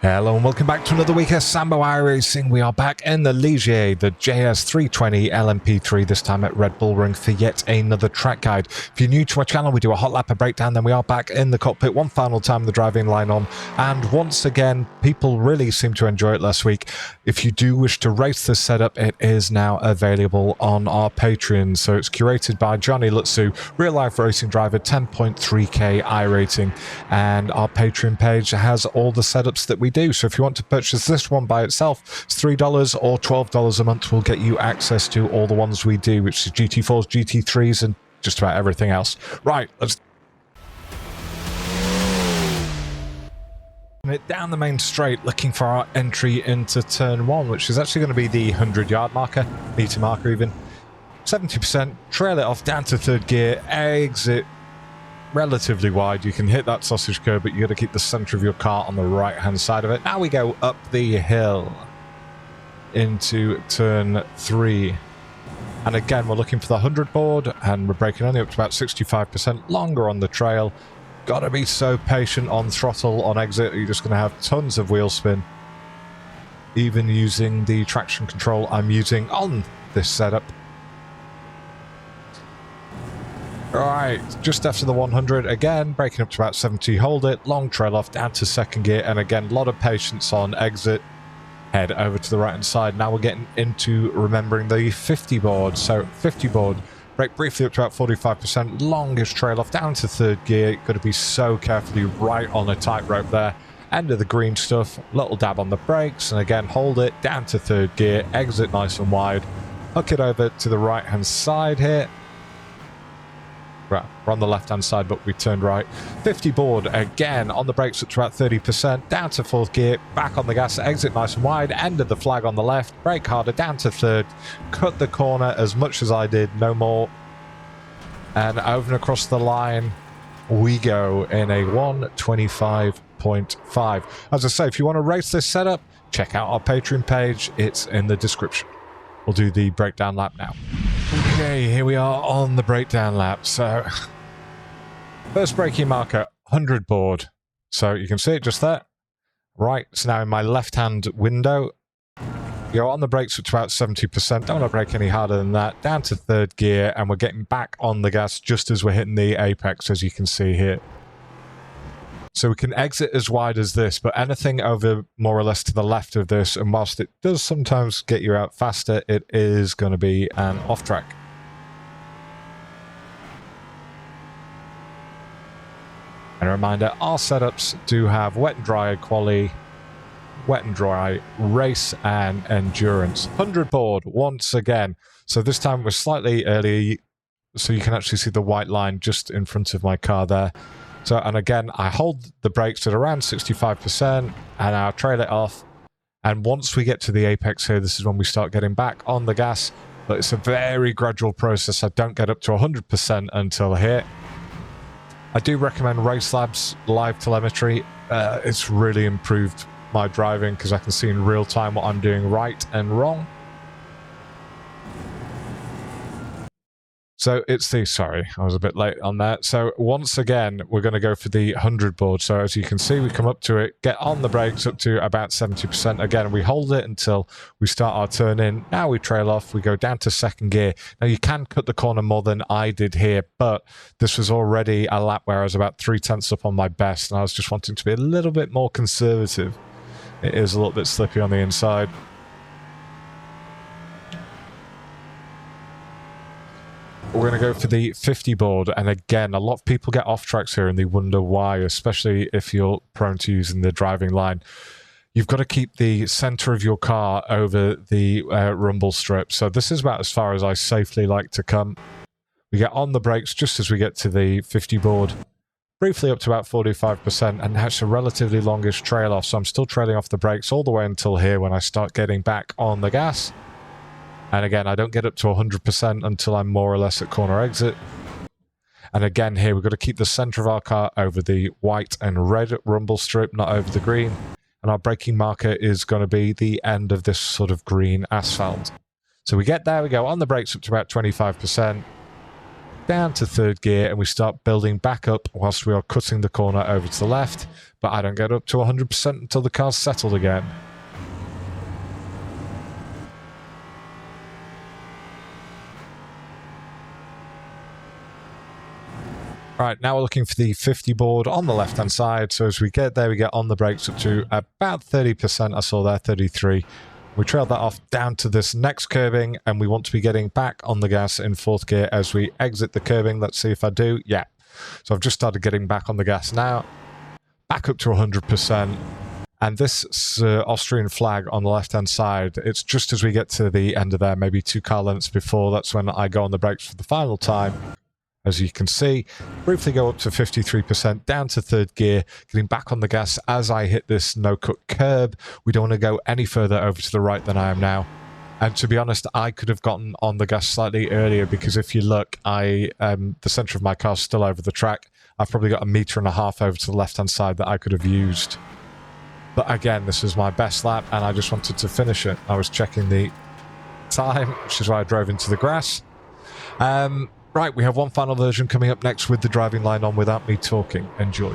Hello and welcome back to another week of Sambo iRacing. We are back in the Ligier, the JS320 LMP3, this time at Red Bull Ring for yet another track guide. If you're new to our channel, we do a hot lap, a breakdown, then we are back in the cockpit one final time, the driving line on. And once again, people really seem to enjoy it last week. If you do wish to race this setup, it is now available on our Patreon. So it's curated by Gianni Lutzu, real life racing driver, 10.3k iRating. And our Patreon page has all the setups that we do. So if you want to purchase this one by itself, it's $3 or $12 a month will get you access to all the ones we do, which is GT4s, GT3s, and just about everything else. Right, let's down the main straight, looking for our entry into turn one, which is actually going to be the 100-yard marker, meter marker even. 70%, trail it off down to third gear, exit relatively wide. You can hit that sausage curb, but you got to keep the center of your car on the right hand side of it. Now we go up the hill into turn 3, and again we're looking for the 100 board, and we're braking only up to about 65% longer on the trail. Gotta be so patient on throttle on exit, or you're just going to have tons of wheel spin, even using the traction control I'm using on this setup. Right, just after the 100, again, braking up to about 70, hold it, long trail off, down to second gear, and again, a lot of patience on exit, head over to the right-hand side. Now we're getting into remembering the 50 board, so 50 board, brake briefly up to about 45%, longest trail off, down to third gear, got to be so carefully right on a tightrope there, end of the green stuff, little dab on the brakes, and again, hold it, down to third gear, exit nice and wide, hook it over to the right-hand side here. Right, we're on the left-hand side, but we turned right. 50 board, again, on the brakes up to about 30%, down to fourth gear, back on the gas, exit nice and wide, end of the flag on the left, brake harder, down to third, cut the corner as much as I did, no more. And over and across the line, we go in a 1:25.5. As I say, if you want to race this setup, check out our Patreon page, it's in the description. We'll do the breakdown lap now. Okay, here we are on the breakdown lap. So, first braking marker, 100 board. So you can see it just there. Right, so now in my left-hand window, you're on the brakes up to about 70%. Don't want to brake any harder than that. Down to third gear, and we're getting back on the gas just as we're hitting the apex, as you can see here. So we can exit as wide as this, but anything over more or less to the left of this, and whilst it does sometimes get you out faster, it is going to be an off-track. And a reminder, our setups do have wet and dry quali, wet and dry race, and endurance. 100 board once again. So this time we're slightly earlier, so you can actually see the white line just in front of my car there. So, and again, I hold the brakes at around 65%, and I'll trail it off. And once we get to the apex here, this is when we start getting back on the gas. But it's a very gradual process. I don't get up to 100% until here. I do recommend Race Labs live telemetry. It's really improved my driving because I can see in real time what I'm doing right and wrong. So it's the, sorry, I was a bit late on that. So once again, we're going to go for the 100 board. So as you can see, we come up to it, get on the brakes up to about 70%. Again, we hold it until we start our turn in. Now we trail off, we go down to second gear. Now you can cut the corner more than I did here, but this was already a lap where I was about 3/10 up on my best, and I was just wanting to be a little bit more conservative. It is a little bit slippy on the inside. We're going to go for the 50 board, and again, a lot of people get off tracks here and they wonder why, especially if you're prone to using the driving line. You've got to keep the center of your car over the rumble strip. So this is about as far as I safely like to come. We get on the brakes just as we get to the 50 board, briefly up to about 45%, and that's a relatively longish trail off. So I'm still trailing off the brakes all the way until here when I start getting back on the gas. And again, I don't get up to 100% until I'm more or less at corner exit. And again, here we've got to keep the center of our car over the white and red rumble strip, not over the green. And our braking marker is going to be the end of this sort of green asphalt. So we get there, we go on the brakes up to about 25%. down to third gear, and we start building back up whilst we are cutting the corner over to the left, but I don't get up to 100% until the car's settled again. Right, now we're looking for the 50 board on the left-hand side. So as we get there, we get on the brakes up to about 30%. I saw there, 33. We trailed that off down to this next curbing, and we want to be getting back on the gas in fourth gear as we exit the curbing. Let's see if I do. Yeah. So I've just started getting back on the gas now. Back up to 100%. And this Austrian flag on the left-hand side, it's just as we get to the end of there, maybe 2 car lengths before. That's when I go on the brakes for the final time. As you can see, briefly go up to 53%, down to third gear, getting back on the gas as I hit this no-cut curb. We don't want to go any further over to the right than I am now. And to be honest, I could have gotten on the gas slightly earlier because if you look, the centre of my car's still over the track. I've probably got 1.5 meters over to the left-hand side that I could have used. But again, this is my best lap, and I just wanted to finish it. I was checking the time, which is why I drove into the grass. Right, we have one final version coming up next with the driving line on without me talking. Enjoy.